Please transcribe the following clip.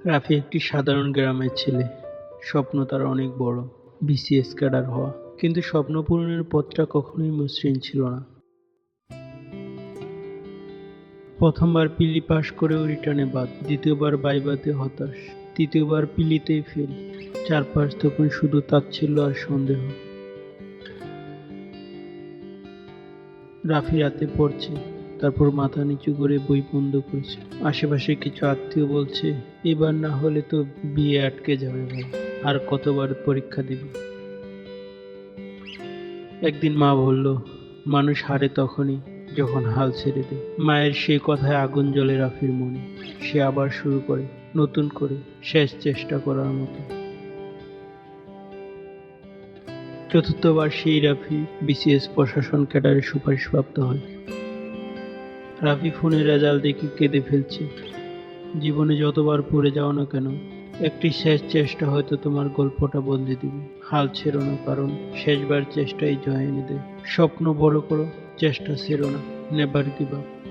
রাফি একটি সাধারণ গ্রামের ছেলে। স্বপ্ন তার অনেক বড়, বিসিএস ক্যাডার হওয়া। কিন্তু স্বপ্ন পূরণের পথটা কখনোই মসৃণ ছিল না। প্রথমবার পিলি পাশ করেও রিটার্নে বাদ, দ্বিতীয়বার ভাইভাতে হতাশ, তৃতীয়বার পিলিতেই ফেল। চারপাশ তখন শুধু তাচ্ছিল্য আর সন্দেহ। রাফি রাতে পড়ছে, তারপর মাথা নিচু করে বই বন্ধ করছে। আশেপাশে কিছু আত্মীয় বলছে, এবার না হলে তো বিয়ে আটকে যাবে ভাই, আর কতবার পরীক্ষা দিবি। একদিন মা বলল, মানুষ হারে তখনই যখন হাল ছেড়ে দেয়। মায়ের সেই কথায় আগুন জ্বলে রাফির মনে। সে আবার শুরু করে, নতুন করে, শেষ চেষ্টা করার মতো। চতুর্থবার সেই রাফি বিসিএস প্রশাসন ক্যাডারে সুপারিশপ্রাপ্ত হয়। রাফি ফোনে রেজাল্ট দেখে কেঁদে ফেলছে। জীবনে যতবার পড়ে যাও না কেন, একটি শেষ চেষ্টা হয়তো তোমার গল্পটা বদলে দিবে। হাল ছেড়ো না, কারণ শেষবার চেষ্টাই জয় এনে দেয়। স্বপ্ন বড় করো, চেষ্টা ছেড়ো না। Never give up.